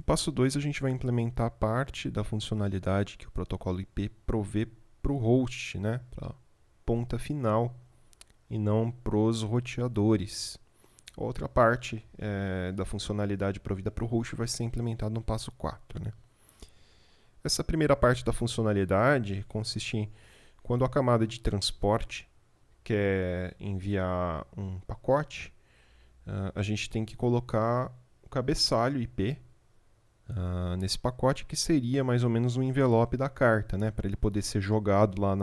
No passo 2, a gente vai implementar parte da funcionalidade que o protocolo IP provê para o host, né? Para a ponta final, e não para os roteadores. Outra parte da funcionalidade provida para o host vai ser implementada no passo 4. Né? Essa primeira parte da funcionalidade consiste em quando a camada de transporte quer enviar um pacote, a gente tem que colocar o cabeçalho IP nesse pacote, que seria mais ou menos um envelope da carta, né? Para ele poder ser jogado lá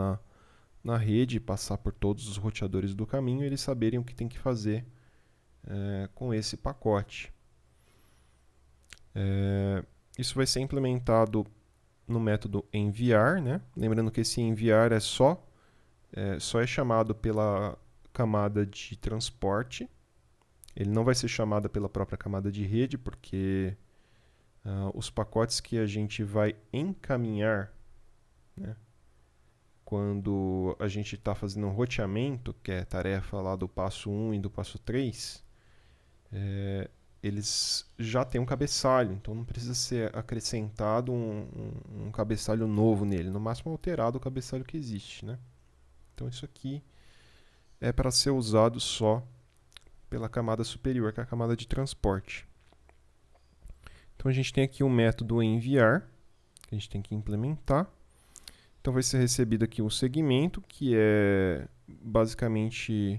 na rede, passar por todos os roteadores do caminho e eles saberem o que tem que fazer com esse pacote. Isso vai ser implementado no método enviar, né? Lembrando que esse enviar só é chamado pela camada de transporte. Ele não vai ser chamado pela própria camada de rede, porque os pacotes que a gente vai encaminhar, né, quando a gente está fazendo um roteamento, que é a tarefa lá do passo 1 e do passo 3, eles já têm um cabeçalho, então não precisa ser acrescentado um cabeçalho novo nele, no máximo alterado o cabeçalho que existe. Né? Então isso aqui é para ser usado só pela camada superior, que é a camada de transporte. Então a gente tem aqui um método enviar, que a gente tem que implementar. Então vai ser recebido aqui um segmento, que é basicamente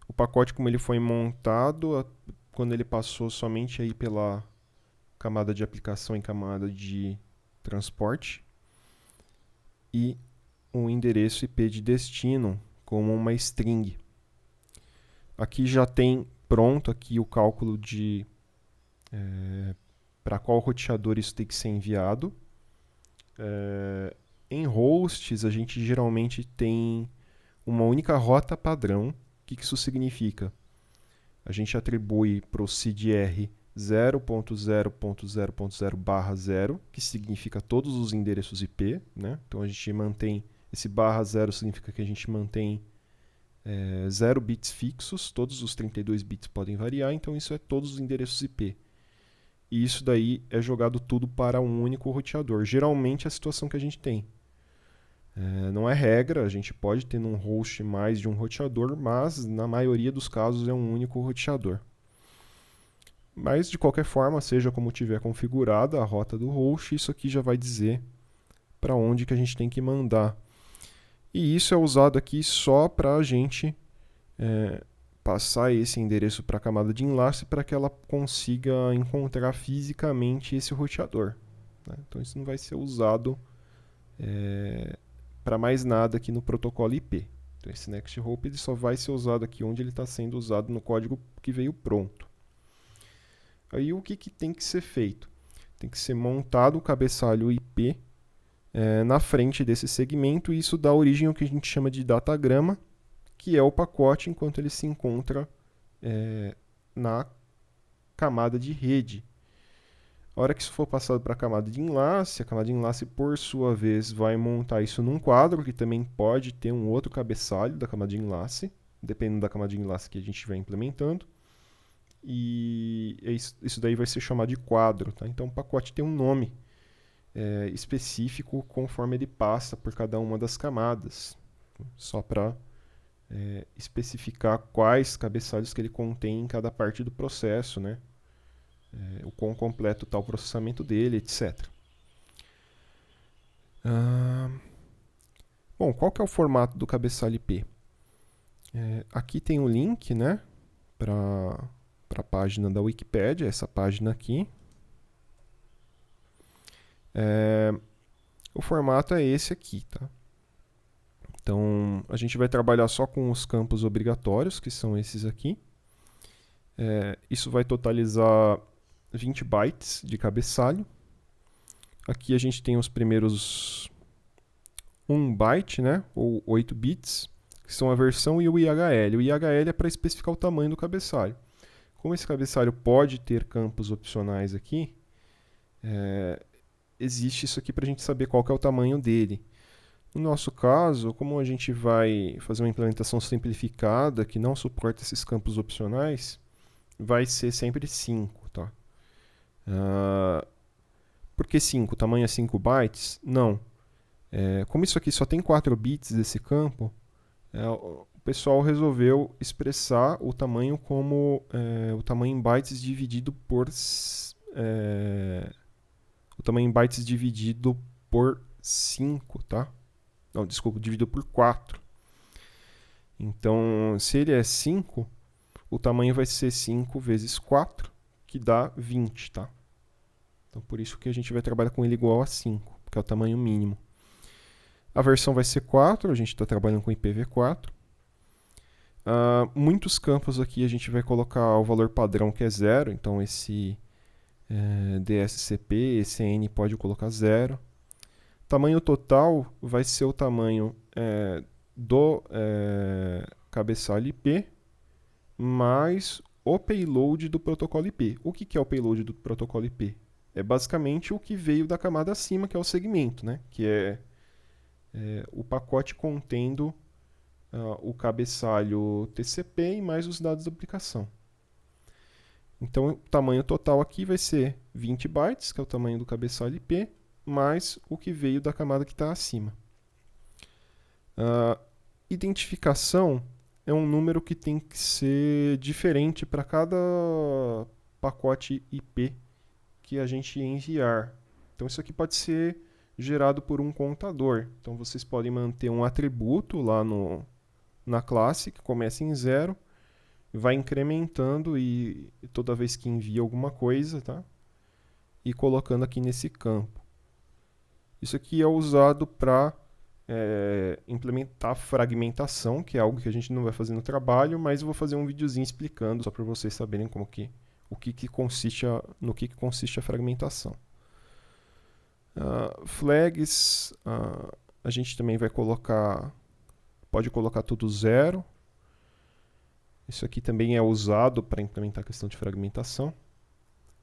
o pacote como ele foi montado quando ele passou somente aí pela camada de aplicação e camada de transporte, e um endereço IP de destino como uma string. Aqui já tem pronto aqui o cálculo de para qual roteador isso tem que ser enviado. Em hosts, a gente geralmente tem uma única rota padrão. O que isso significa? A gente atribui para o CDR 0.0.0.0/0, que significa todos os endereços IP. Né? Então a gente mantém, esse /0 significa que a gente mantém 0 bits fixos, todos os 32 bits podem variar, então isso é todos os endereços IP. E isso daí é jogado tudo para um único roteador. Geralmente é a situação que a gente tem. Não é regra, a gente pode ter num host mais de um roteador, mas na maioria dos casos é um único roteador. Mas de qualquer forma, seja como tiver configurada a rota do host, isso aqui já vai dizer para onde que a gente tem que mandar. E isso é usado aqui só para a gente passar esse endereço para a camada de enlace para que ela consiga encontrar fisicamente esse roteador. Né? Então isso não vai ser usado para mais nada aqui no protocolo IP. Então esse next hop ele só vai ser usado aqui onde ele está sendo usado no código que veio pronto. Aí o que tem que ser feito? Tem que ser montado o cabeçalho IP na frente desse segmento, e isso dá origem ao que a gente chama de datagrama, que é o pacote enquanto ele se encontra na camada de rede. A hora que isso for passado para a camada de enlace, a camada de enlace, por sua vez, vai montar isso num quadro, que também pode ter um outro cabeçalho da camada de enlace, dependendo da camada de enlace que a gente estiver implementando. E isso daí vai ser chamado de quadro. Tá? Então o pacote tem um nome específico conforme ele passa por cada uma das camadas, só para especificar quais cabeçalhos que ele contém em cada parte do processo, né? O quão completo está o processamento dele, etc. Bom, qual que é o formato do cabeçalho IP? Aqui tem um link, né, para a página da Wikipedia, essa página aqui. O formato é esse aqui, tá? Então, a gente vai trabalhar só com os campos obrigatórios, que são esses aqui. Isso vai totalizar 20 bytes de cabeçalho. Aqui a gente tem os primeiros 1 byte, né, ou 8 bits, que são a versão e o IHL. O IHL é para especificar o tamanho do cabeçalho. Como esse cabeçalho pode ter campos opcionais aqui, existe isso aqui para a gente saber qual que é o tamanho dele. No nosso caso, como a gente vai fazer uma implementação simplificada que não suporta esses campos opcionais, vai ser sempre 5. Tá? que 5? O tamanho é 5 bytes? Não. Como isso aqui só tem 4 bits desse campo, o pessoal resolveu expressar o tamanho como o tamanho em bytes dividido por o tamanho em bytes dividido por 5, tá? Não, desculpa, dividido por 4. Então, se ele é 5, o tamanho vai ser 5 vezes 4, que dá 20, tá? Então, por isso que a gente vai trabalhar com ele igual a 5, que é o tamanho mínimo. A versão vai ser 4, a gente está trabalhando com IPv4. Muitos campos aqui a gente vai colocar o valor padrão que é 0, então esse DSCP, esse N pode colocar 0. Tamanho total vai ser o tamanho do cabeçalho IP mais o payload do protocolo IP. O que é o payload do protocolo IP? É basicamente o que veio da camada acima, que é o segmento, né? Que é o pacote contendo o cabeçalho TCP e mais os dados da aplicação. Então, o tamanho total aqui vai ser 20 bytes, que é o tamanho do cabeçalho IP, mais o que veio da camada que está acima. Identificação é um número que tem que ser diferente para cada pacote IP que a gente enviar. Então, isso aqui pode ser gerado por um contador. Então, vocês podem manter um atributo lá na classe que começa em 0, vai incrementando e toda vez que envia alguma coisa, tá? E colocando aqui nesse campo. Isso aqui é usado para implementar fragmentação, que é algo que a gente não vai fazer no trabalho, mas eu vou fazer um videozinho explicando, só para vocês saberem no que consiste a fragmentação. Flags, a gente também pode colocar tudo 0. Isso aqui também é usado para implementar a questão de fragmentação.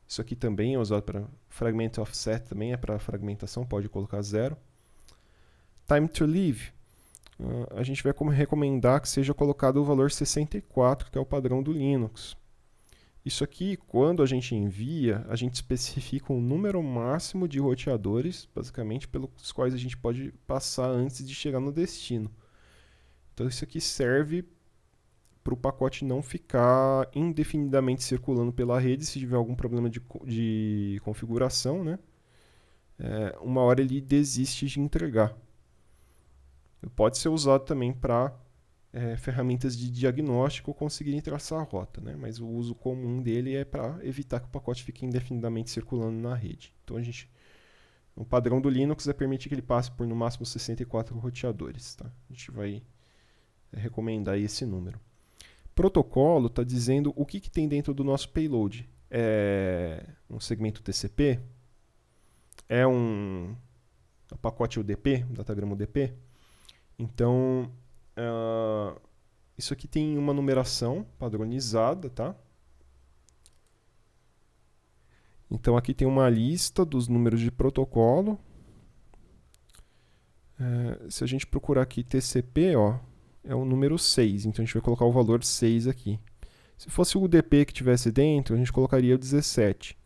Isso aqui também é usado para fragment offset, também é para fragmentação, pode colocar 0. Time to live, a gente vai recomendar que seja colocado o valor 64, que é o padrão do Linux. Isso aqui, quando a gente envia, a gente especifica um número máximo de roteadores, basicamente, pelos quais a gente pode passar antes de chegar no destino. Então, isso aqui serve para o pacote não ficar indefinidamente circulando pela rede se tiver algum problema de configuração, né? Uma hora ele desiste de entregar. Pode ser usado também para ferramentas de diagnóstico conseguirem traçar a rota, né? Mas o uso comum dele é para evitar que o pacote fique indefinidamente circulando na rede. Então, o padrão do Linux é permitir que ele passe por no máximo 64 roteadores. Tá? A gente vai recomendar esse número. Protocolo está dizendo o que tem dentro do nosso payload. É um segmento TCP? É um pacote UDP, um datagrama UDP? Então, isso aqui tem uma numeração padronizada, tá? Então, aqui tem uma lista dos números de protocolo. Se a gente procurar aqui TCP, ó, é o número 6, então a gente vai colocar o valor 6 aqui. Se fosse o UDP que tivesse dentro, a gente colocaria o 17.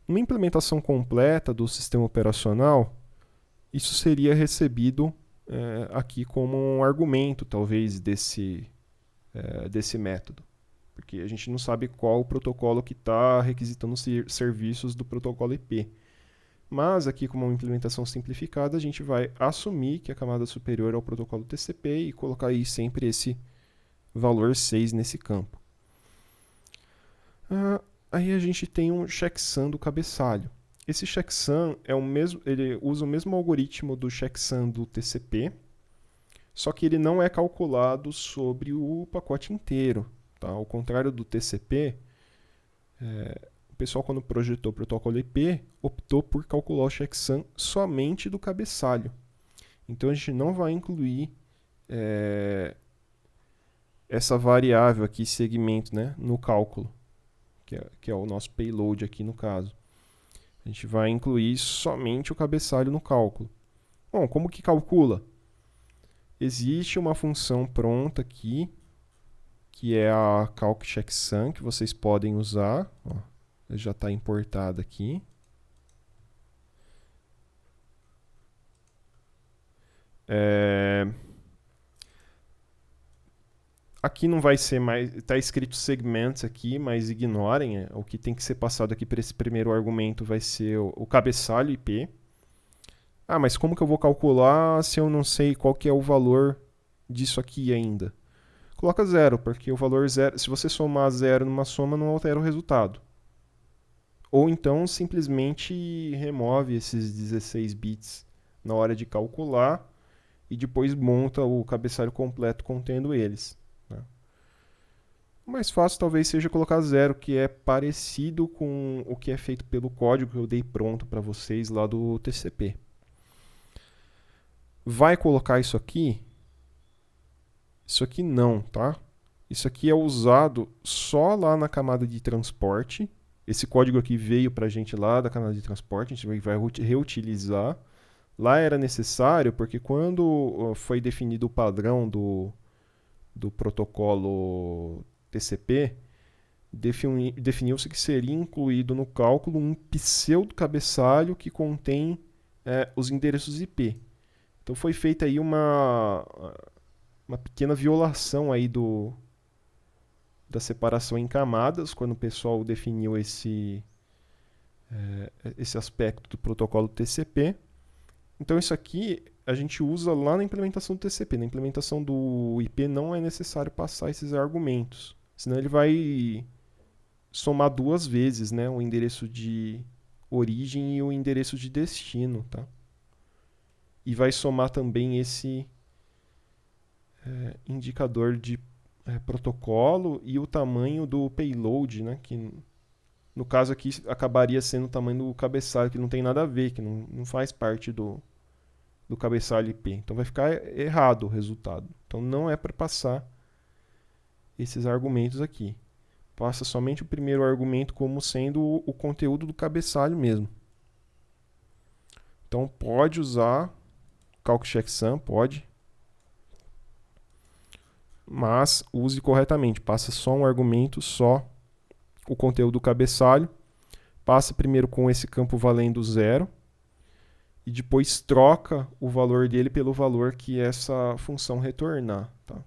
Numa implementação completa do sistema operacional, isso seria recebido aqui como um argumento, talvez, desse método. Porque a gente não sabe qual o protocolo que está requisitando os serviços do protocolo IP. Mas aqui, como uma implementação simplificada, a gente vai assumir que a camada superior é o protocolo TCP e colocar aí sempre esse valor 6 nesse campo. Aí a gente tem um checksum do cabeçalho. Esse checksum ele usa o mesmo algoritmo do checksum do TCP, só que ele não é calculado sobre o pacote inteiro. Tá? Ao contrário do TCP, o pessoal, quando projetou o protocolo IP, optou por calcular o checksum somente do cabeçalho. Então, a gente não vai incluir essa variável aqui, segmento, né, no cálculo, que é o nosso payload aqui no caso. A gente vai incluir somente o cabeçalho no cálculo. Bom, como que calcula? Existe uma função pronta aqui, que é a calc checksum, que vocês podem usar. Ó, já está importada aqui. Aqui não vai ser mais... Está escrito segments aqui, mas ignorem. O que tem que ser passado aqui para esse primeiro argumento vai ser o cabeçalho IP. Ah, mas como que eu vou calcular se eu não sei qual que é o valor disso aqui ainda? Coloca 0, porque o valor 0... Se você somar 0 numa soma, não altera o resultado. Ou então, simplesmente remove esses 16 bits na hora de calcular e depois monta o cabeçalho completo contendo eles. O mais fácil talvez seja colocar 0, que é parecido com o que é feito pelo código que eu dei pronto para vocês lá do TCP. Vai colocar isso aqui? Isso aqui não, tá? Isso aqui é usado só lá na camada de transporte. Esse código aqui veio para a gente lá da camada de transporte, a gente vai reutilizar. Lá era necessário porque quando foi definido o padrão do protocolo TCP, definiu-se que seria incluído no cálculo um pseudo cabeçalho que contém os endereços IP. Então foi feita aí uma pequena violação aí da separação em camadas, quando o pessoal definiu esse aspecto do protocolo TCP. Então isso aqui a gente usa lá na implementação do TCP. Na implementação do IP não é necessário passar esses argumentos. Senão ele vai somar duas vezes, né, o endereço de origem e o endereço de destino. Tá? E vai somar também esse indicador de protocolo e o tamanho do payload, né, que no caso aqui acabaria sendo o tamanho do cabeçalho, que não tem nada a ver, que não faz parte do cabeçalho IP. Então vai ficar errado o resultado. Então não é para passar esses argumentos aqui. Passa somente o primeiro argumento como sendo o conteúdo do cabeçalho mesmo. Então pode usar calc checksum, pode. Mas use corretamente. Passa só um argumento, só o conteúdo do cabeçalho. Passa primeiro com esse campo valendo 0. E depois troca o valor dele pelo valor que essa função retornar. Tá?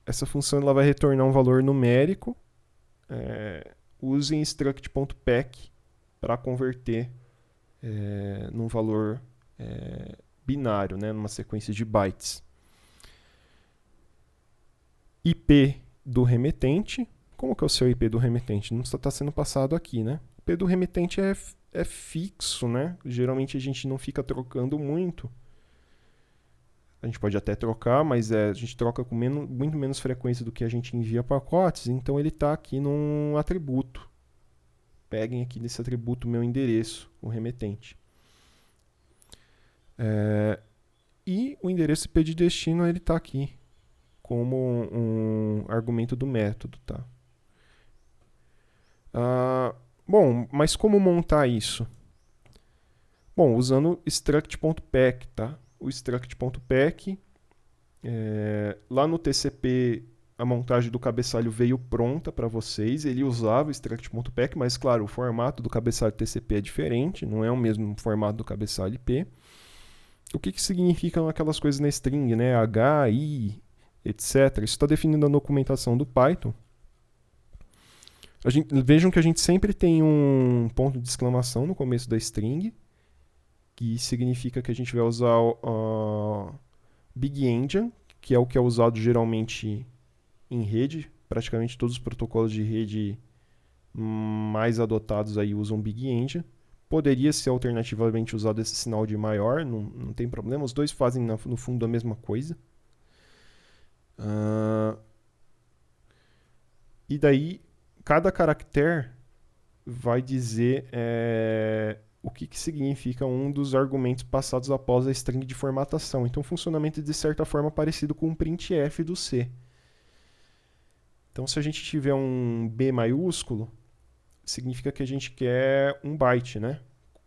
Essa função ela vai retornar um valor numérico. Use instruct.pack para converter num valor binário, né, numa sequência de bytes. IP do remetente. Como que é o seu IP do remetente? Não está sendo passado aqui, né? O IP do remetente é fixo, né? Geralmente a gente não fica trocando muito. A gente pode até trocar, mas a gente troca com muito menos frequência do que a gente envia pacotes, então ele está aqui num atributo. Peguem aqui nesse atributo meu endereço, o remetente. E o endereço IP de destino ele está aqui como um argumento do método. Tá? Bom, mas como montar isso? Bom, usando struct.pack, tá? O struct.pack, lá no TCP, a montagem do cabeçalho veio pronta para vocês. Ele usava o struct.pack, mas claro, o formato do cabeçalho TCP é diferente, não é o mesmo formato do cabeçalho IP. O que significam aquelas coisas na string, né? H, I, etc. Isso está definido na documentação do Python. Vejam que a gente sempre tem um ponto de exclamação no começo da string, que significa que a gente vai usar o Big Endian, que é o que é usado geralmente em rede. Praticamente todos os protocolos de rede mais adotados aí usam Big Endian. Poderia ser alternativamente usado esse sinal de maior, não tem problema. Os dois fazem no fundo a mesma coisa. E daí, cada caractere vai dizer o que significa um dos argumentos passados após a string de formatação. Então, o funcionamento é de certa forma parecido com um printf do C. Então, se a gente tiver um B maiúsculo, significa que a gente quer um byte, né?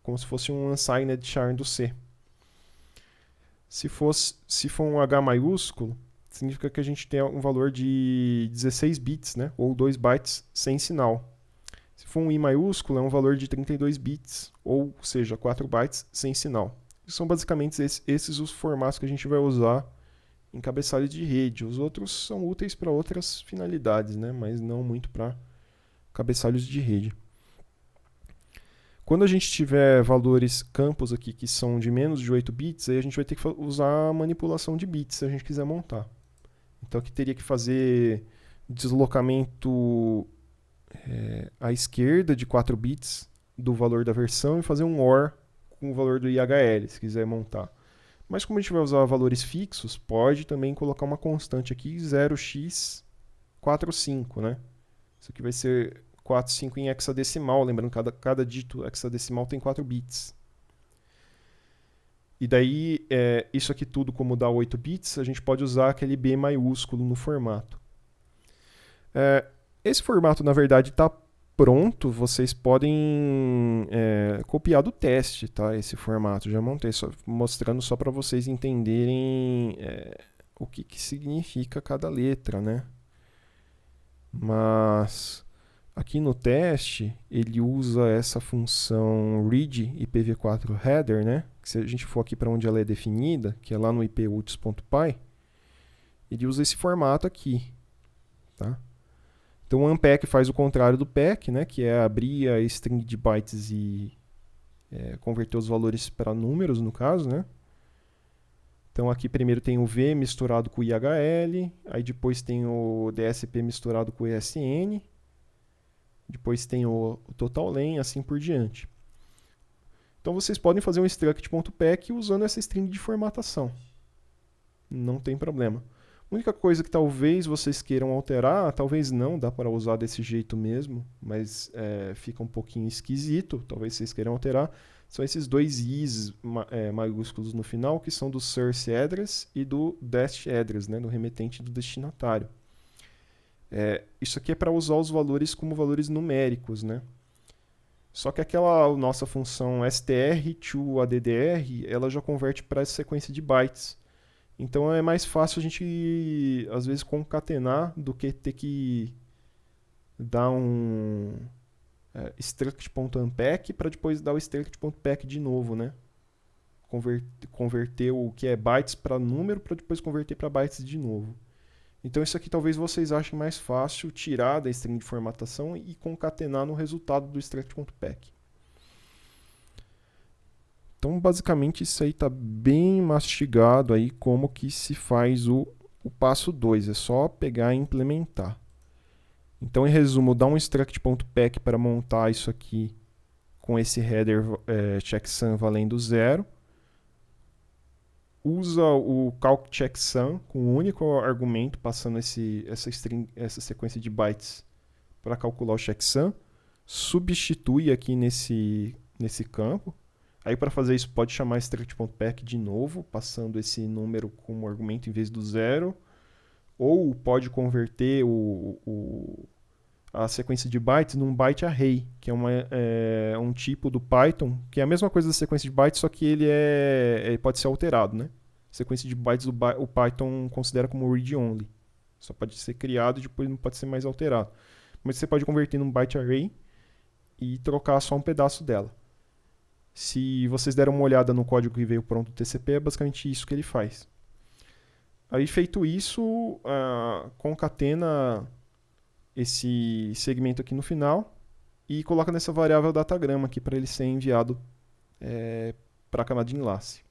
Como se fosse um unsigned char do C. Se for um H maiúsculo, significa que a gente tem um valor de 16 bits, né? Ou 2 bytes sem sinal. Se for um I maiúsculo, é um valor de 32 bits, ou seja, 4 bytes sem sinal. São basicamente esses os formatos que a gente vai usar em cabeçalho de rede. Os outros são úteis para outras finalidades, né? Mas não muito para cabeçalhos de rede. Quando a gente tiver valores campos aqui que são de menos de 8 bits, aí a gente vai ter que usar a manipulação de bits se a gente quiser montar. Então aqui teria que fazer deslocamento à esquerda de 4 bits do valor da versão e fazer um OR com o valor do IHL, se quiser montar. Mas como a gente vai usar valores fixos, pode também colocar uma constante aqui, 0x45, né? Isso aqui vai ser 45 em hexadecimal, lembrando que cada dígito hexadecimal tem 4 bits. E daí, isso aqui tudo, como dá 8 bits, a gente pode usar aquele B maiúsculo no formato. Esse formato, na verdade, está pronto. Vocês podem copiar do teste, tá? Esse formato. Já montei, mostrando só para vocês entenderem o que significa cada letra, né? Mas aqui no teste, ele usa essa função read IPv4 header, né? Que se a gente for aqui para onde ela é definida, que é lá no iputils.py, ele usa esse formato aqui, tá? Então o unpack faz o contrário do pack, né? Que é abrir a string de bytes e converter os valores para números, no caso, né? Então aqui primeiro tem o V misturado com o IHL, aí depois tem o DSP misturado com o ESN, depois tem o total len, assim por diante. Então vocês podem fazer um struct.pack usando essa string de formatação. Não tem problema. A única coisa que talvez vocês queiram alterar, talvez não, dá para usar desse jeito mesmo, mas fica um pouquinho esquisito, talvez vocês queiram alterar, são esses dois i's maiúsculos no final, que são do source address e do dest address, né, do remetente e do destinatário. Isso aqui é para usar os valores como valores numéricos, né? Só que aquela nossa função str to addr, ela já converte para essa sequência de bytes. Então é mais fácil a gente, às vezes, concatenar do que ter que dar um struct.unpack para depois dar o struct.pack de novo, né? Converter o que é bytes para número para depois converter para bytes de novo. Então isso aqui talvez vocês achem mais fácil tirar da string de formatação e concatenar no resultado do struct.pack. Então basicamente isso aí está bem mastigado aí como que se faz o passo 2, é só pegar e implementar. Então em resumo, dá um struct.pack para montar isso aqui com esse header checksum valendo 0. Usa o calc checksum com um único argumento, passando essa sequência de bytes para calcular o checksum. Substitui aqui nesse campo. Aí para fazer isso pode chamar struct.pack de novo, passando esse número como argumento em vez do 0. Ou pode converter a sequência de bytes num byte array, que é um tipo do Python, que é a mesma coisa da sequência de bytes, só que ele pode ser alterado, né? A sequência de bytes o Python considera como read-only. Só pode ser criado e depois não pode ser mais alterado. Mas você pode converter num byte array e trocar só um pedaço dela. Se vocês deram uma olhada no código que veio pronto do TCP, é basicamente isso que ele faz. Aí feito isso, concatena esse segmento aqui no final e coloca nessa variável datagrama aqui para ele ser enviado para a camada de enlace.